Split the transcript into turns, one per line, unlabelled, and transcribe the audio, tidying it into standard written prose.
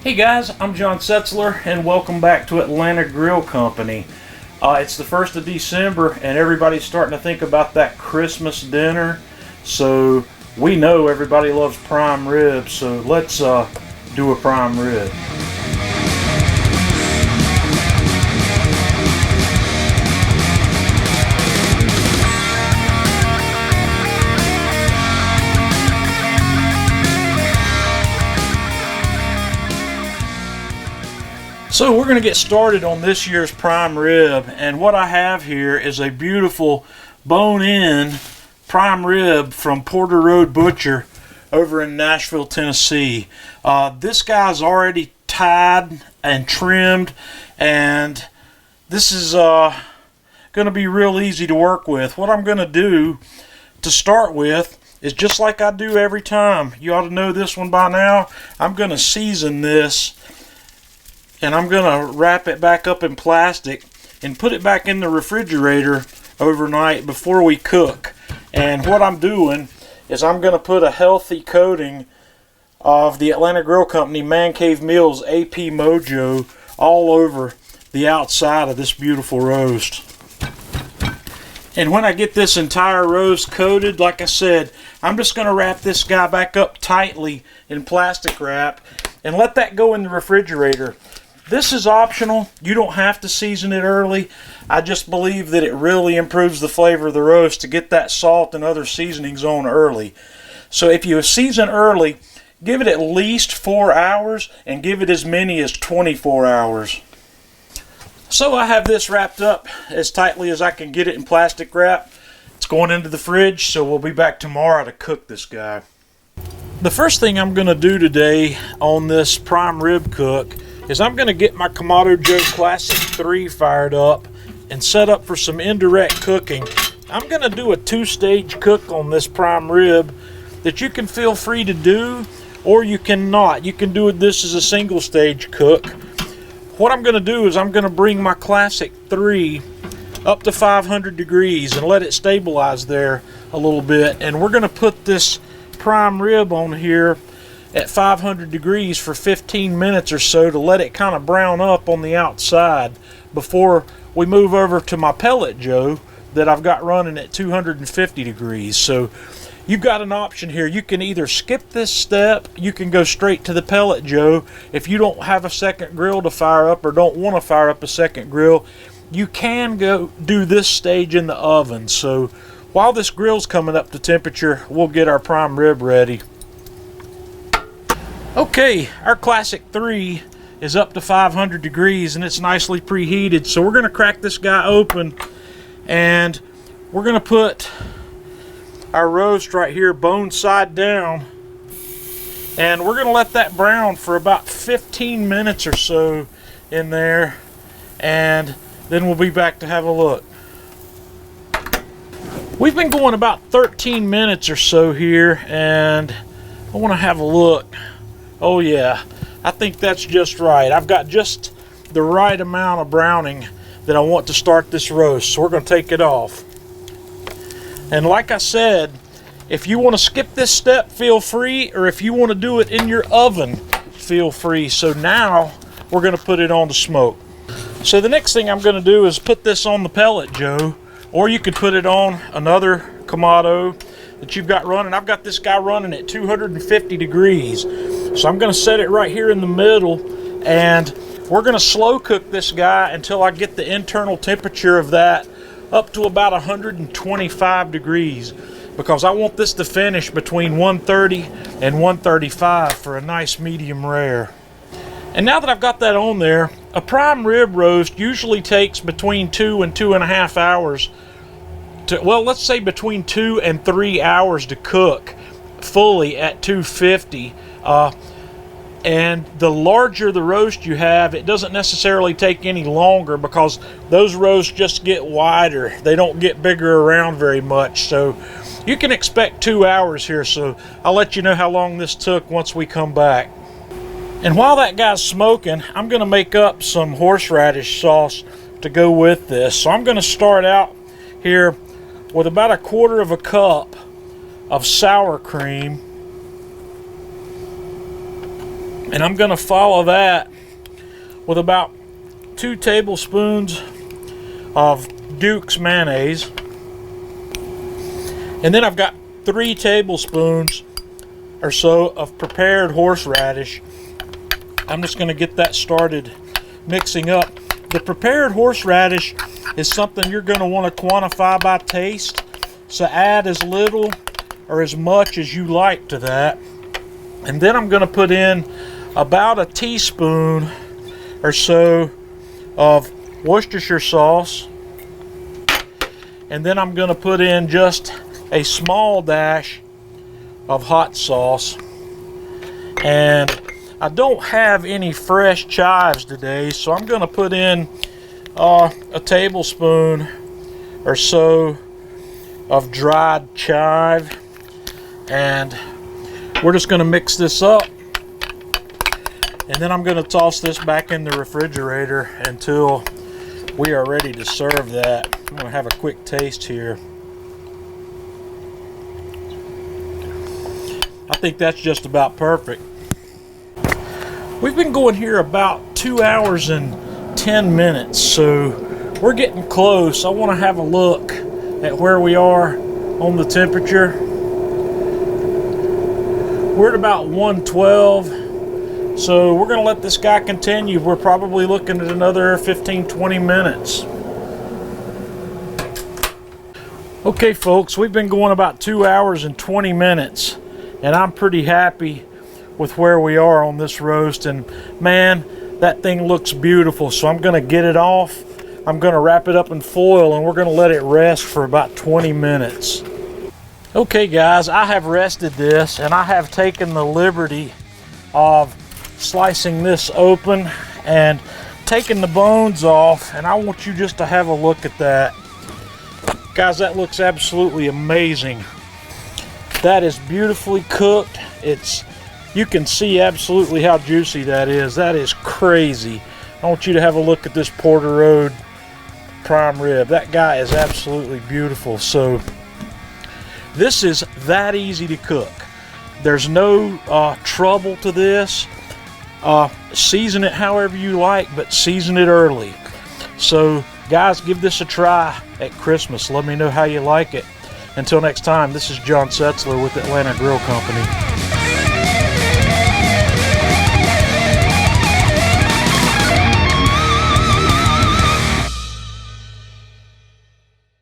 Hey guys, I'm John Setzler and welcome back to Atlanta Grill Company. It's the 1st of December and everybody's starting to think about that Christmas dinner. So we know everybody loves prime rib, so let's do a prime rib. So we're going to get started on this year's prime rib, and what I have here is a beautiful bone-in prime rib from Porter Road Butcher over in Nashville, Tennessee. This guy's already tied and trimmed, and this is going to be real easy to work with. What I'm going to do to start with is just like I do every time. You ought to know this one by now. I'm going to season this, and I'm going to wrap it back up in plastic and put it back in the refrigerator overnight before we cook. And what I'm doing is I'm going to put a healthy coating of the Atlanta Grill Company Man Cave Meals AP Mojo all over the outside of this beautiful roast. And when I get this entire roast coated, like I said, I'm just going to wrap this guy back up tightly in plastic wrap and let that go in the refrigerator. This is optional. You don't have to season it early. I just believe that it really improves the flavor of the roast to get that salt and other seasonings on early. So if you season early, give it at least 4 hours and give it as many as 24 hours. So I have this wrapped up as tightly as I can get it in plastic wrap. It's going into the fridge, so we'll be back tomorrow to cook this guy. The first thing I'm going to do today on this prime rib cook is I'm going to get my Kamado Joe Classic 3 fired up and set up for some indirect cooking. I'm going to do a 2-stage cook on this prime rib that you can feel free to do, or you cannot. You can do this as a single stage cook. What I'm going to do is I'm going to bring my Classic 3 up to 500 degrees and let it stabilize there a little bit. And we're going to put this prime rib on here at 500 degrees for 15 minutes or so to let it kind of brown up on the outside before we move over to my Pellet Joe that I've got running at 250 degrees. So you've got an option here. You can either skip this step, you can go straight to the Pellet Joe. If you don't have a second grill to fire up or don't want to fire up a second grill, you can go do this stage in the oven. So while this grill's coming up to temperature, we'll get our prime rib ready. Okay, our Classic 3 is up to 500 degrees and it's nicely preheated. So we're going to crack this guy open and we're going to put our roast right here bone side down, and we're going to let that brown for about 15 minutes or so in there, and then we'll be back to have a look. We've been going about 13 minutes or so here, and I want to have a look. Oh yeah, I think that's just right. I've got just the right amount of browning that I want to start this roast, so we're going to take it off. And like I said, if you want to skip this step, feel free, or if you want to do it in your oven, feel free. So now we're going to put it on the smoke. So the next thing I'm going to do is put this on the Pellet Joe, or you could put it on another Kamado that you've got running. I've got this guy running at 250 degrees. So I'm going to set it right here in the middle, and we're going to slow cook this guy until I get the internal temperature of that up to about 125 degrees, because I want this to finish between 130 and 135 for a nice medium rare. And now that I've got that on there, a prime rib roast usually takes between 2 and 2.5 hours to, well, let's say between 2 and 3 hours to cook fully at 250. And the larger the roast you have, it doesn't necessarily take any longer, because those roasts just get wider. They don't get bigger around very much. So you can expect 2 hours here. So I'll let you know how long this took once we come back. And while that guy's smoking, I'm going to make up some horseradish sauce to go with this. So I'm going to start out here with about 1/4 cup of sour cream. And I'm going to follow that with about 2 tablespoons of Duke's mayonnaise. And then I've got 3 tablespoons or so of prepared horseradish. I'm just going to get that started mixing up. The prepared horseradish is something you're going to want to quantify by taste. So add as little or as much as you like to that. And then I'm going to put in about a teaspoon or so of Worcestershire sauce. And then I'm going to put in just a small dash of hot sauce. And I don't have any fresh chives today, so I'm going to put in a tablespoon or so of dried chive. And we're just going to mix this up. And then I'm going to toss this back in the refrigerator until we are ready to serve that. I'm going to have a quick taste here. I think that's just about perfect. We've been going here about 2 hours and 10 minutes, so we're getting close. I want to have a look at where we are on the temperature. We're at about 112, so we're going to let this guy continue. We're probably looking at another 15-20 minutes. Okay folks, we've been going about 2 hours and 20 minutes, and I'm pretty happy with where we are on this roast. And man, that thing looks beautiful. So I'm going to get it off. I'm going to wrap it up in foil, and we're going to let it rest for about 20 minutes. Okay guys, I have rested this, and I have taken the liberty of slicing this open and taking the bones off, and I want you just to have a look at that. Guys, that looks absolutely amazing. That is beautifully cooked. You can see absolutely how juicy that is. That is crazy. I want you to have a look at this Porter Road prime rib. That guy is absolutely beautiful. So this is that easy to cook. There's no trouble to this. Season it however you like, but season it early. So guys, give this a try at Christmas. Let me know how you like it. Until next time, this is John Setzler with Atlanta Grill Company.